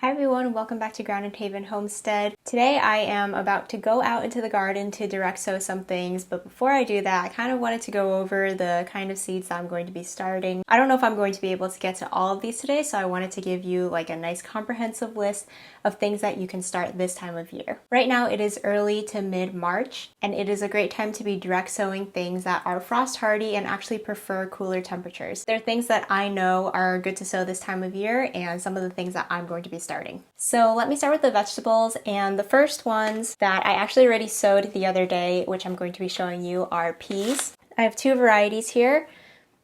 Hi everyone, welcome back to Grounded Haven Homestead. Today I am about to go out into the garden to direct sow some things, but before I do that, I kind of wanted to go over the kind of seeds that I'm going to be starting. I don't know if I'm going to be able to get to all of these today, so I wanted to give you like a nice comprehensive list of things that you can start this time of year. Right now it is early to mid-March, and it is a great time to be direct sowing things that are frost hardy and actually prefer cooler temperatures. They're things that I know are good to sow this time of year, and some of the things that I'm going to be starting. So let me start with the vegetables, and the first ones that I actually already sowed the other day, which I'm going to be showing you, are peas. I have two varieties here,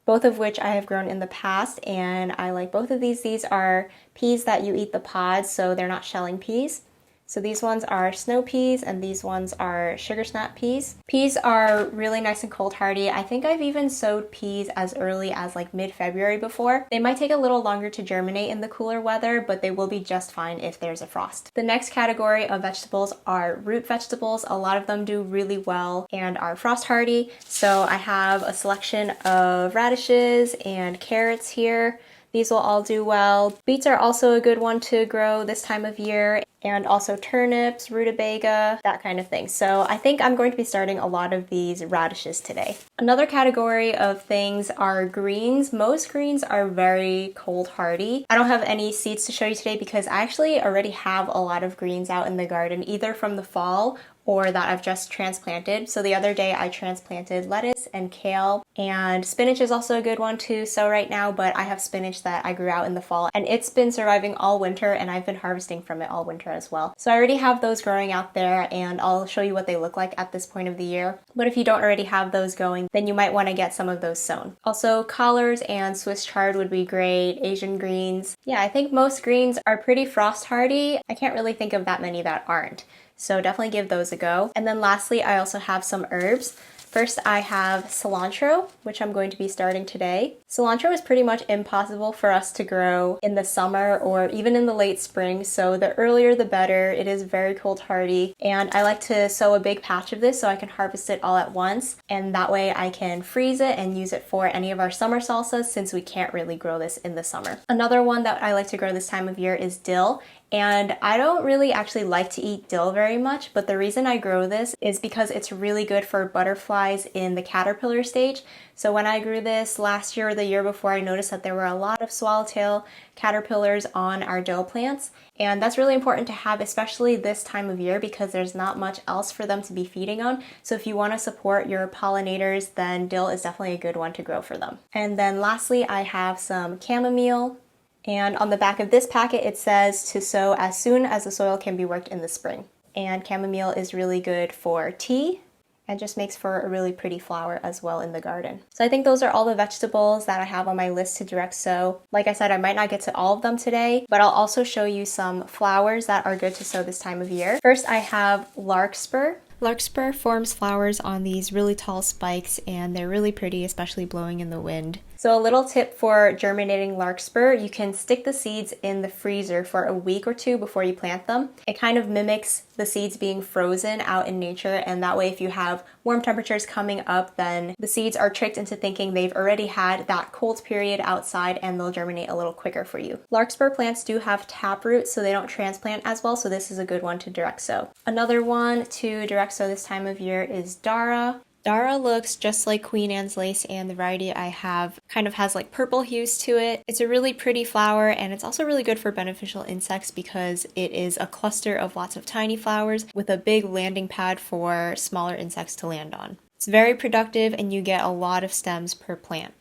both of which I have grown in the past, and I like both of these. These are peas that you eat the pods, so they're not shelling peas. So these ones are snow peas and these ones are sugar snap peas. Peas are really nice and cold hardy. I think I've even sowed peas as early as like mid-February before. They might take a little longer to germinate in the cooler weather, but they will be just fine if there's a frost. The next category of vegetables are root vegetables. A lot of them do really well and are frost hardy. So I have a selection of radishes and carrots here. These will all do well. Beets are also a good one to grow this time of year, and also turnips, rutabaga, that kind of thing. So I think I'm going to be starting a lot of these radishes today. Another category of things are greens. Most greens are very cold hardy. I don't have any seeds to show you today because I actually already have a lot of greens out in the garden, either from the fall or that I've just transplanted. So the other day I transplanted lettuce and kale, and spinach is also a good one to sow right now, but I have spinach that I grew out in the fall and it's been surviving all winter, and I've been harvesting from it all winter as well. So I already have those growing out there, and I'll show you what they look like at this point of the year. But if you don't already have those going, then you might want to get some of those sown. Also, collards and Swiss chard would be great, Asian greens. Yeah, I think most greens are pretty frost hardy. I can't really think of that many that aren't. So definitely give those a go. And then lastly, I also have some herbs. First, I have cilantro, which I'm going to be starting today. Cilantro is pretty much impossible for us to grow in the summer or even in the late spring, so the earlier the better. It is very cold hardy, and I like to sow a big patch of this so I can harvest it all at once, and that way I can freeze it and use it for any of our summer salsas since we can't really grow this in the summer. Another one that I like to grow this time of year is dill. And I don't really actually like to eat dill very much, but the reason I grow this is because it's really good for butterflies in the caterpillar stage. So when I grew this last year or the year before, I noticed that there were a lot of swallowtail caterpillars on our dill plants. And that's really important to have, especially this time of year, because there's not much else for them to be feeding on. So if you want to support your pollinators, then dill is definitely a good one to grow for them. And then lastly, I have some chamomile. And on the back of this packet, it says to sow as soon as the soil can be worked in the spring. And chamomile is really good for tea and just makes for a really pretty flower as well in the garden. So I think those are all the vegetables that I have on my list to direct sow. Like I said, I might not get to all of them today, but I'll also show you some flowers that are good to sow this time of year. First, I have larkspur. Larkspur forms flowers on these really tall spikes, and they're really pretty, especially blowing in the wind. So a little tip for germinating larkspur, you can stick the seeds in the freezer for a week or two before you plant them. It kind of mimics the seeds being frozen out in nature, and that way if you have warm temperatures coming up, then the seeds are tricked into thinking they've already had that cold period outside and they'll germinate a little quicker for you. Larkspur plants do have taproot, so they don't transplant as well, so this is a good one to direct sow. Another one to direct sow this time of year is dara. Dara looks just like Queen Anne's lace, and the variety I have kind of has like purple hues to it. It's a really pretty flower, and it's also really good for beneficial insects because it is a cluster of lots of tiny flowers with a big landing pad for smaller insects to land on. It's very productive, and you get a lot of stems per plant.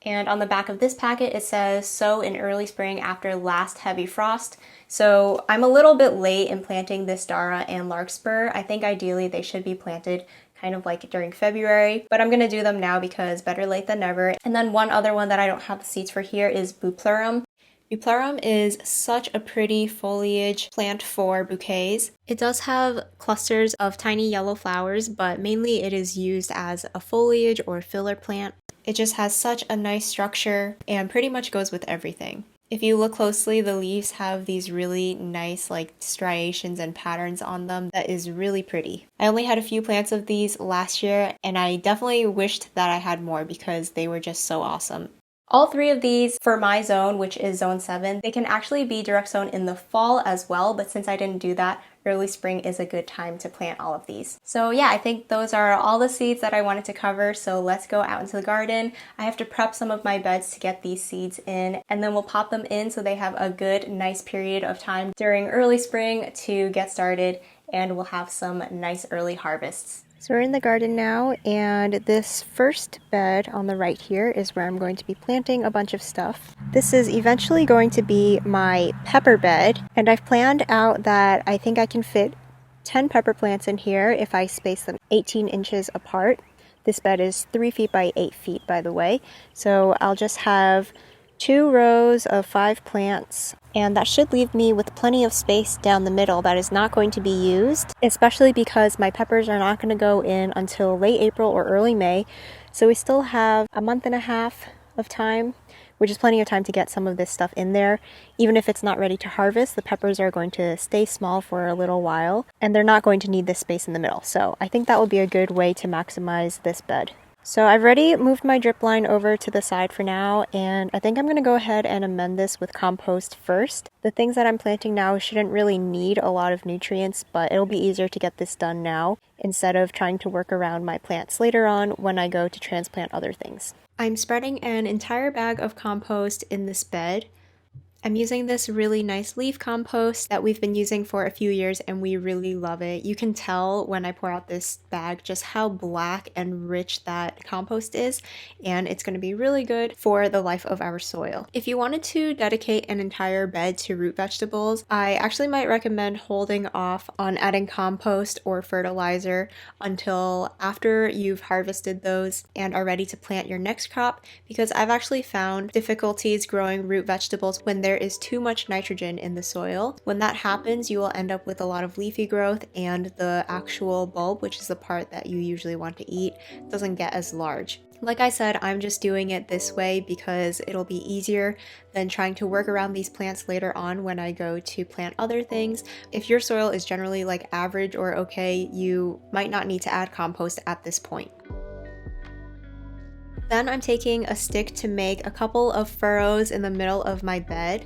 And on the back of this packet, it says sow in early spring after last heavy frost. So I'm a little bit late in planting this dara and larkspur. I think ideally they should be planted kind of like during February, but I'm gonna do them now because better late than never. And then one other one that I don't have the seeds for here is bupleurum. Bupleurum is such a pretty foliage plant for bouquets. It does have clusters of tiny yellow flowers, but mainly it is used as a foliage or filler plant. It just has such a nice structure and pretty much goes with everything. If you look closely, the leaves have these really nice like striations and patterns on them that is really pretty. I only had a few plants of these last year, and I definitely wished that I had more because they were just so awesome. All three of these for my zone, which is zone 7, they can actually be direct sown in the fall as well, but since I didn't do that, early spring is a good time to plant all of these. So yeah, I think those are all the seeds that I wanted to cover, so let's go out into the garden. I have to prep some of my beds to get these seeds in, and then we'll pop them in so they have a good, nice period of time during early spring to get started, and we'll have some nice early harvests. So we're in the garden now, and this first bed on the right here is where I'm going to be planting a bunch of stuff. This is eventually going to be my pepper bed, and I've planned out that I think I can fit 10 pepper plants in here if I space them 18 inches apart. This bed is 3 feet by 8 feet, by the way, so I'll just have 2 rows of 5 plants, and that should leave me with plenty of space down the middle that is not going to be used, especially because my peppers are not going to go in until late April or early May, so we still have a month and a half of time, which is plenty of time to get some of this stuff in there. Even if it's not ready to harvest, the peppers are going to stay small for a little while, and they're not going to need this space in the middle, so I think that will be a good way to maximize this bed. So I've already moved my drip line over to the side for now, and I think I'm going to go ahead and amend this with compost first. The things that I'm planting now shouldn't really need a lot of nutrients, but it'll be easier to get this done now instead of trying to work around my plants later on when I go to transplant other things. I'm spreading an entire bag of compost in this bed. I'm using this really nice leaf compost that we've been using for a few years and we really love it. You can tell when I pour out this bag just how black and rich that compost is, and it's going to be really good for the life of our soil. If you wanted to dedicate an entire bed to root vegetables, I actually might recommend holding off on adding compost or fertilizer until after you've harvested those and are ready to plant your next crop, because I've actually found difficulties growing root vegetables when there is too much nitrogen in the soil. When that happens, you will end up with a lot of leafy growth, and the actual bulb, which is the part that you usually want to eat, doesn't get as large. Like I said, I'm just doing it this way because it'll be easier than trying to work around these plants later on when I go to plant other things. If your soil is generally like average or okay, you might not need to add compost at this point. Then I'm taking a stick to make a couple of furrows in the middle of my bed.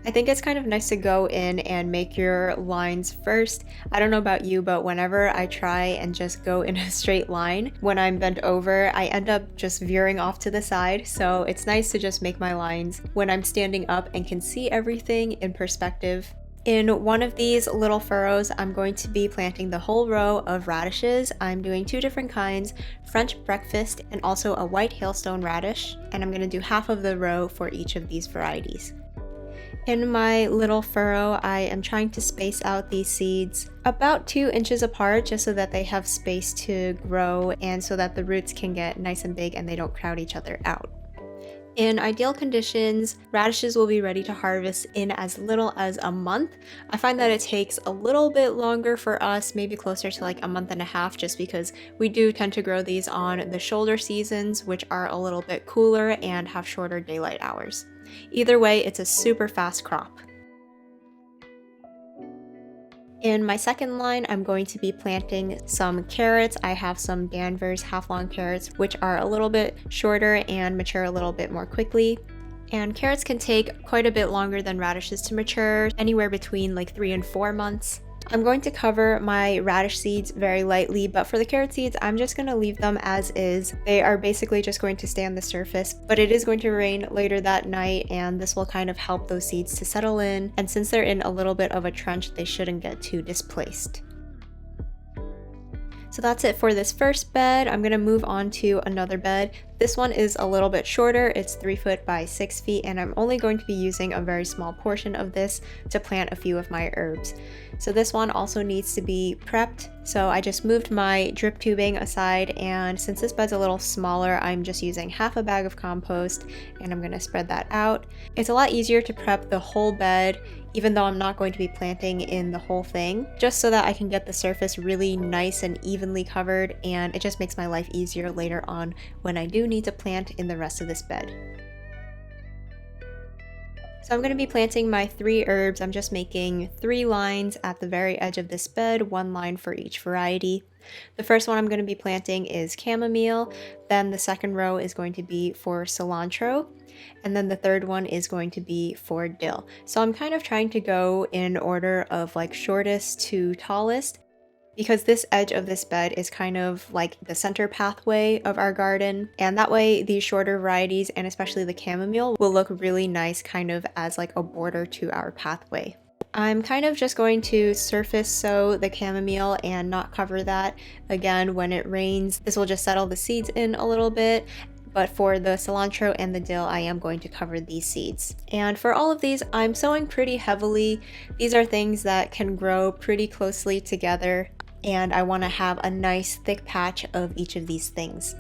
I think it's kind of nice to go in and make your lines first. I don't know about you, but whenever I try and just go in a straight line, when I'm bent over, I end up just veering off to the side. So it's nice to just make my lines when I'm standing up and can see everything in perspective. In one of these little furrows, I'm going to be planting the whole row of radishes. I'm doing 2 different kinds, French breakfast and also a white hailstone radish, and I'm going to do half of the row for each of these varieties. In my little furrow, I am trying to space out these seeds about 2 inches apart just so that they have space to grow and so that the roots can get nice and big and they don't crowd each other out. In ideal conditions, radishes will be ready to harvest in as little as a month. I find that it takes a little bit longer for us, maybe closer to like a month and a half, just because we do tend to grow these on the shoulder seasons, which are a little bit cooler and have shorter daylight hours. Either way, it's a super fast crop. In my second line, I'm going to be planting some carrots. I have some Danvers half-long carrots, which are a little bit shorter and mature a little bit more quickly. And carrots can take quite a bit longer than radishes to mature, anywhere between like 3 and 4 months. I'm going to cover my radish seeds very lightly, but for the carrot seeds, I'm just going to leave them as is. They are basically just going to stay on the surface, but it is going to rain later that night, and this will kind of help those seeds to settle in. And since they're in a little bit of a trench, they shouldn't get too displaced. So that's it for this first bed. I'm going to move on to another bed. This one is a little bit shorter. It's 3 foot by 6 feet, and I'm only going to be using a very small portion of this to plant a few of my herbs. So this one also needs to be prepped. So I just moved my drip tubing aside, and since this bed's a little smaller, I'm just using half a bag of compost, and I'm going to spread that out. It's a lot easier to prep the whole bed, even though I'm not going to be planting in the whole thing, just so that I can get the surface really nice and evenly covered, and it just makes my life easier later on when I do need to plant in the rest of this bed. So I'm going to be planting my 3 herbs. I'm just making 3 lines at the very edge of this bed, 1 line for each variety. The first one I'm going to be planting is chamomile, then the second row is going to be for cilantro, and then the third one is going to be for dill. So I'm kind of trying to go in order of like shortest to tallest, because this edge of this bed is kind of like the center pathway of our garden, and that way these shorter varieties and especially the chamomile will look really nice kind of as like a border to our pathway. I'm kind of just going to surface sow the chamomile and not cover that. Again, when it rains, this will just settle the seeds in a little bit. But for the cilantro and the dill, I am going to cover these seeds. And for all of these, I'm sowing pretty heavily. These are things that can grow pretty closely together, and I want to have a nice thick patch of each of these things.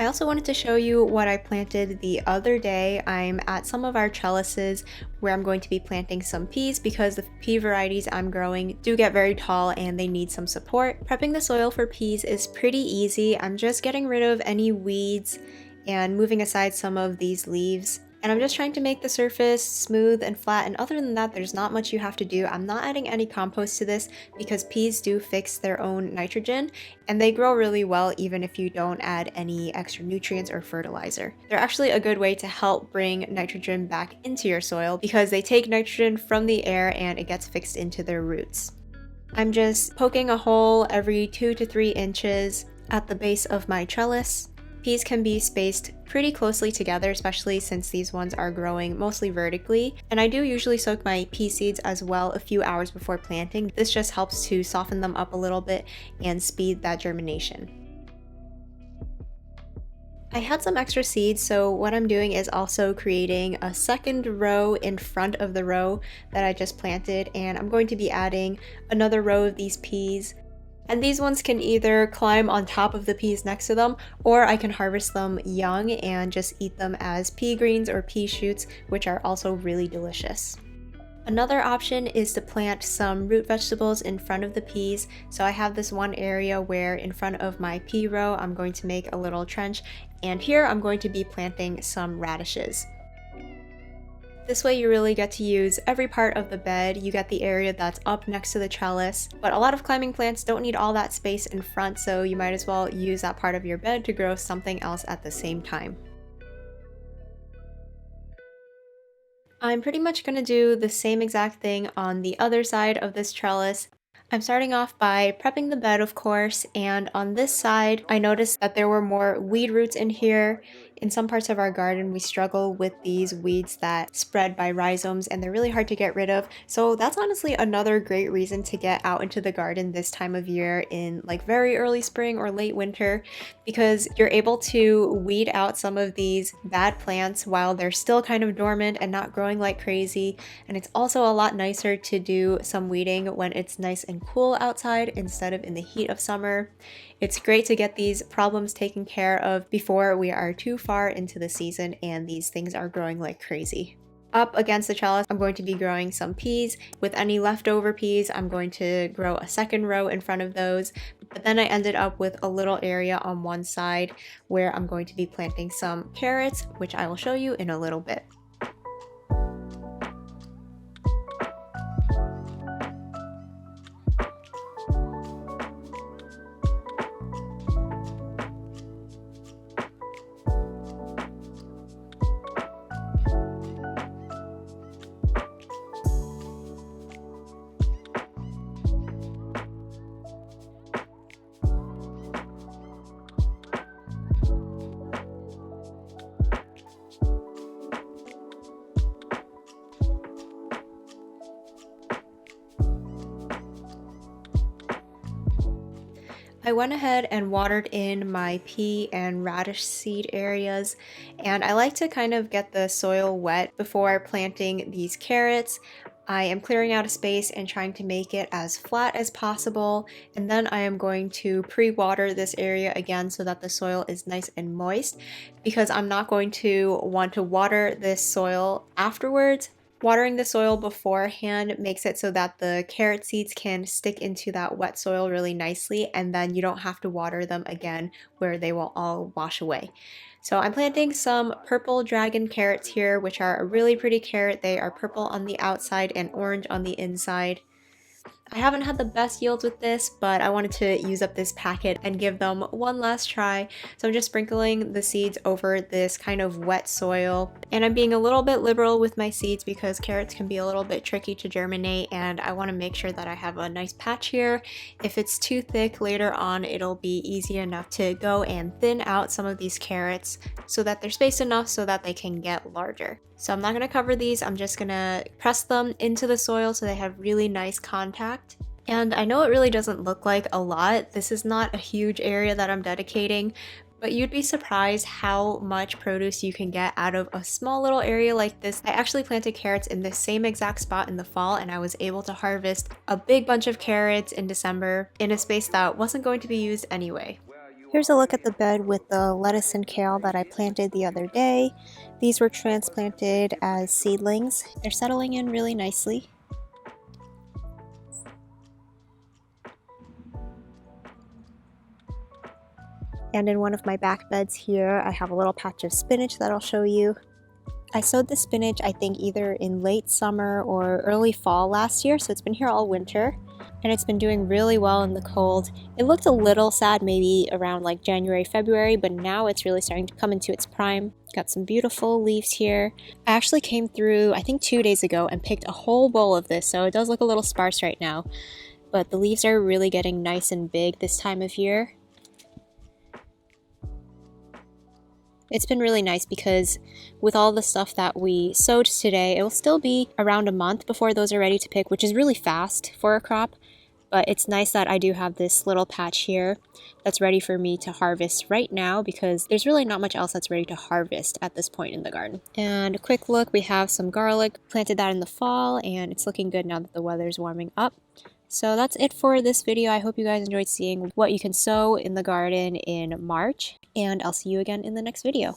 I also wanted to show you what I planted the other day. I'm at some of our trellises where I'm going to be planting some peas because the pea varieties I'm growing do get very tall and they need some support. Prepping the soil for peas is pretty easy. I'm just getting rid of any weeds and moving aside some of these leaves. And I'm just trying to make the surface smooth and flat, and other than that, there's not much you have to do. I'm not adding any compost to this because peas do fix their own nitrogen, and they grow really well even if you don't add any extra nutrients or fertilizer. They're actually a good way to help bring nitrogen back into your soil because they take nitrogen from the air and it gets fixed into their roots. I'm just poking a hole every 2 to 3 inches at the base of my trellis. Peas can be spaced pretty closely together, especially since these ones are growing mostly vertically. And I do usually soak my pea seeds as well a few hours before planting. This just helps to soften them up a little bit and speed that germination. I had some extra seeds, so what I'm doing is also creating a second row in front of the row that I just planted, and I'm going to be adding another row of these peas. And these ones can either climb on top of the peas next to them, or I can harvest them young and just eat them as pea greens or pea shoots, which are also really delicious. Another option is to plant some root vegetables in front of the peas. So I have this one area where in front of my pea row, I'm going to make a little trench, and here I'm going to be planting some radishes. This way you really get to use every part of the bed. You get the area that's up next to the trellis, but a lot of climbing plants don't need all that space in front, so you might as well use that part of your bed to grow something else at the same time. I'm pretty much going to do the same exact thing on the other side of this trellis. I'm starting off by prepping the bed, of course, and on this side, I noticed that there were more weed roots in here. In some parts of our garden, we struggle with these weeds that spread by rhizomes, and they're really hard to get rid of. So that's honestly another great reason to get out into the garden this time of year in like very early spring or late winter, because you're able to weed out some of these bad plants while they're still kind of dormant and not growing like crazy. And it's also a lot nicer to do some weeding when it's nice and cool outside instead of in the heat of summer. It's great to get these problems taken care of before we are too far into the season and these things are growing like crazy. Up against the trellis, I'm going to be growing some peas. With any leftover peas, I'm going to grow a second row in front of those. But then I ended up with a little area on one side where I'm going to be planting some carrots, which I will show you in a little bit. I went ahead and watered in my pea and radish seed areas, and I like to kind of get the soil wet before planting these carrots. I am clearing out a space and trying to make it as flat as possible, and then I am going to pre-water this area again so that the soil is nice and moist, because I'm not going to want to water this soil afterwards Watering the soil beforehand makes it so that the carrot seeds can stick into that wet soil really nicely, and then you don't have to water them again where they will all wash away. So I'm planting some purple dragon carrots here, which are a really pretty carrot. They are purple on the outside and orange on the inside. I haven't had the best yields with this, but I wanted to use up this packet and give them one last try. So I'm just sprinkling the seeds over this kind of wet soil. And I'm being a little bit liberal with my seeds because carrots can be a little bit tricky to germinate, and I want to make sure that I have a nice patch here. If it's too thick later on, it'll be easy enough to go and thin out some of these carrots so that they're spaced enough so that they can get larger. So I'm not going to cover these, I'm just going to press them into the soil so they have really nice contact. And I know it really doesn't look like a lot, this is not a huge area that I'm dedicating, but you'd be surprised how much produce you can get out of a small little area like this. I actually planted carrots in the same exact spot in the fall, and I was able to harvest a big bunch of carrots in December in a space that wasn't going to be used anyway. Here's a look at the bed with the lettuce and kale that I planted the other day. These were transplanted as seedlings. They're settling in really nicely. And in one of my back beds here, I have a little patch of spinach that I'll show you. I sowed the spinach, I think, either in late summer or early fall last year, so it's been here all winter. And it's been doing really well in the cold. It looked a little sad maybe around like January, February, but now it's really starting to come into its prime. Got some beautiful leaves here. I actually came through, I think 2 days ago, and picked a whole bowl of this, so it does look a little sparse right now. But the leaves are really getting nice and big this time of year. It's been really nice because with all the stuff that we sowed today, it will still be around a month before those are ready to pick, which is really fast for a crop. But it's nice that I do have this little patch here that's ready for me to harvest right now because there's really not much else that's ready to harvest at this point in the garden. And a quick look, we have some garlic, planted that in the fall, and it's looking good now that the weather's warming up. So that's it for this video. I hope you guys enjoyed seeing what you can sow in the garden in March, and I'll see you again in the next video.